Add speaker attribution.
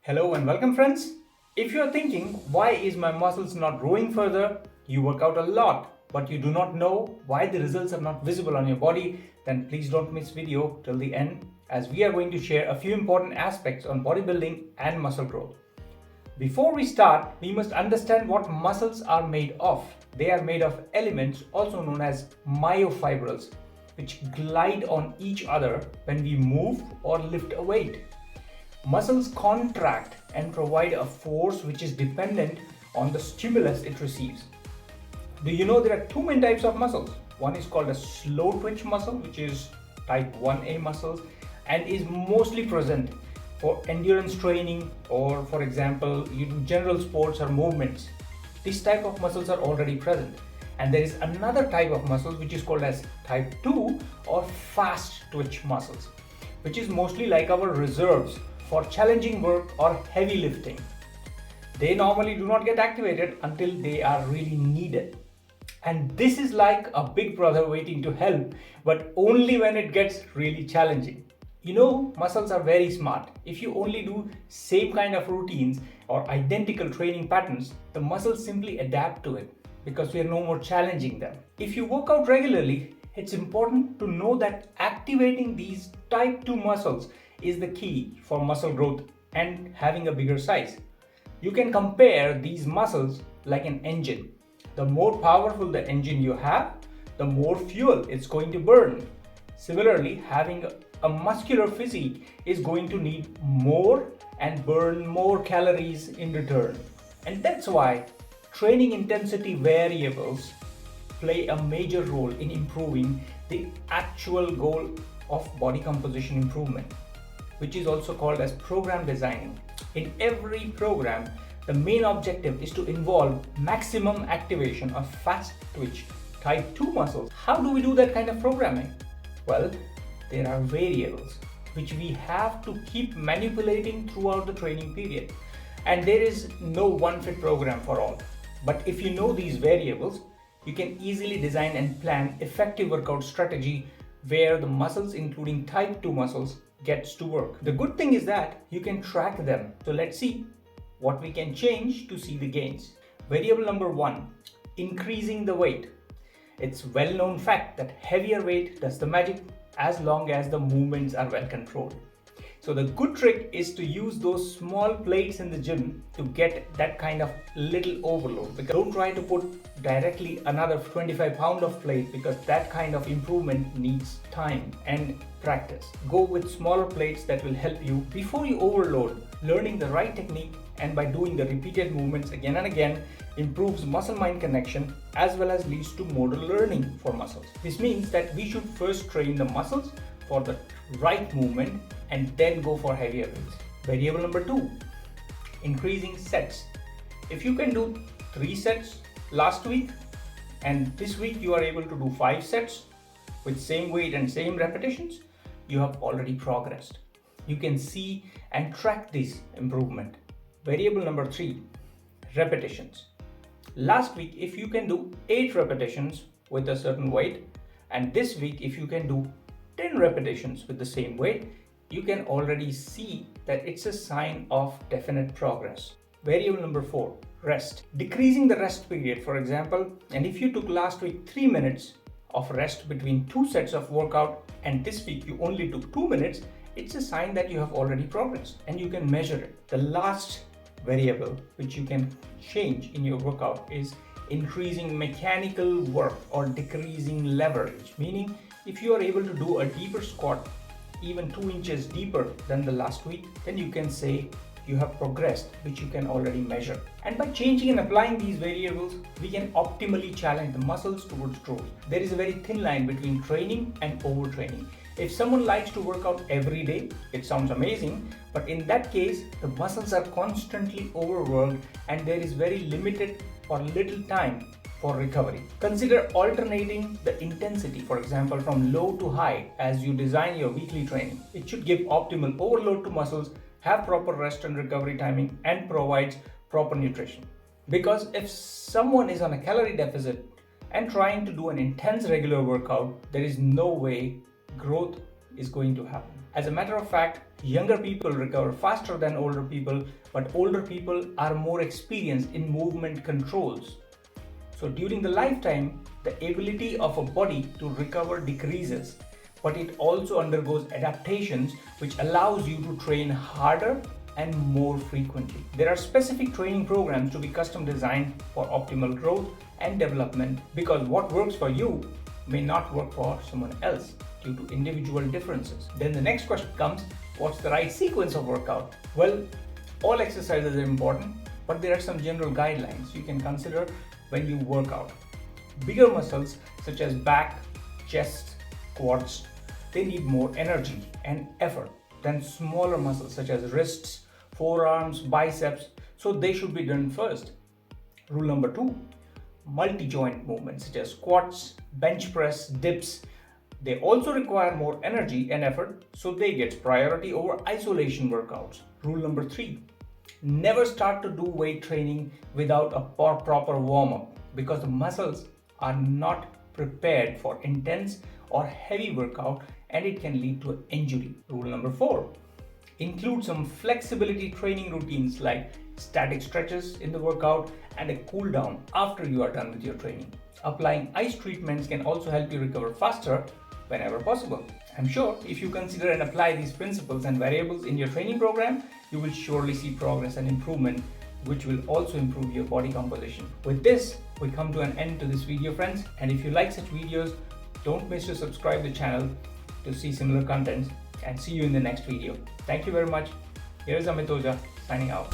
Speaker 1: Hello and welcome friends. If you are thinking, why is my muscles not growing further? You work out a lot, but you do not know why the results are not visible on your body, then please don't miss video till the end, as we are going to share a few important aspects on bodybuilding and muscle growth. Before we start, we must understand what muscles are made of. They are made of elements also known as myofibrils, which glide on each other when we move or lift a weight. Muscles contract and provide a force which is dependent on the stimulus it receives. Do you know there are two main types of muscles? One is called a slow twitch muscle, which is type 1A muscles and is mostly present for endurance training, or for example you do general sports or movements. This type of muscles are already present. And there is another type of muscles which is called as type 2 or fast twitch muscles, which is mostly like our reserves for challenging work or heavy lifting. They normally do not get activated until they are really needed. And this is like a big brother waiting to help, but only when it gets really challenging. You know, muscles are very smart. If you only do same kind of routines or identical training patterns, the muscles simply adapt to it because we are no more challenging them. If you work out regularly, it's important to know that activating these type 2 muscles is the key for muscle growth and having a bigger size. You can compare these muscles like an engine. The more powerful the engine you have, the more fuel it's going to burn. Similarly, having a muscular physique is going to need more and burn more calories in return. And that's why training intensity variables play a major role in improving the actual goal of body composition improvement, which is also called as program designing. In every program, the main objective is to involve maximum activation of fast twitch type 2 muscles. How do we do that kind of programming? Well, there are variables which we have to keep manipulating throughout the training period. And there is no one fit program for all. But if you know these variables, you can easily design and plan effective workout strategy where the muscles, including type 2 muscles, gets to work. The good thing is that you can track them. So let's see what we can change to see the gains. Variable number 1, increasing the weight. It's well-known fact that heavier weight does the magic as long as the movements are well controlled. So the good trick is to use those small plates in the gym to get that kind of little overload. Because don't try to put directly another 25 pound of plate, because that kind of improvement needs time and practice. Go with smaller plates that will help you before you overload. Learning the right technique and by doing the repeated movements again and again improves muscle-mind connection as well as leads to motor learning for muscles. This means that we should first train the muscles for the right movement and then go for heavier weights. Variable number 2, increasing sets. If you can do 3 sets last week and this week you are able to do 5 sets with same weight and same repetitions, you have already progressed. You can see and track this improvement. Variable number 3, repetitions. Last week, if you can do 8 repetitions with a certain weight, and this week, if you can do 10 repetitions with the same weight, you can already see that it's a sign of definite progress. Variable number 4, rest. Decreasing the rest period, for example, and if you took last week 3 minutes of rest between 2 sets of workout and this week you only took 2 minutes, it's a sign that you have already progressed and you can measure it. The last variable which you can change in your workout is increasing mechanical work or decreasing leverage, meaning if you are able to do a deeper squat even 2 inches deeper than the last week, then you can say you have progressed, which you can already measure. And by changing and applying these variables, we can optimally challenge the muscles towards growth. There is a very thin line between training and overtraining. If someone likes to work out every day, it sounds amazing, but in that case, the muscles are constantly overworked and there is very limited or little time for recovery. Consider alternating the intensity, for example, from low to high as you design your weekly training. It should give optimal overload to muscles, have proper rest and recovery timing, and provides proper nutrition. Because if someone is on a calorie deficit and trying to do an intense regular workout, there is no way growth is going to happen. As a matter of fact, younger people recover faster than older people, but older people are more experienced in movement controls. So during the lifetime, the ability of a body to recover decreases, but it also undergoes adaptations which allows you to train harder and more frequently. There are specific training programs to be custom designed for optimal growth and development, because what works for you may not work for someone else due to individual differences. Then the next question comes, what's the right sequence of workout? Well, all exercises are important, but there are some general guidelines you can consider when you work out. Bigger muscles such as back, chest, quads, they need more energy and effort than smaller muscles such as wrists, forearms, biceps, so they should be done first. Rule number 2, multi-joint movements such as squats, bench press, dips, they also require more energy and effort, so they get priority over isolation workouts. Rule number 3, never start to do weight training without a proper warm-up, because the muscles are not prepared for intense or heavy workout and it can lead to an injury. Rule number 4, include some flexibility training routines like static stretches in the workout and a cool down after you are done with your training. Applying ice treatments can also help you recover faster whenever possible. I'm sure if you consider and apply these principles and variables in your training program, you will surely see progress and improvement, which will also improve your body composition. With this, we come to an end to this video, friends, and if you like such videos, don't miss to subscribe the channel to see similar content, and see you in the next video. Thank you very much. Here is Amit Oja signing out.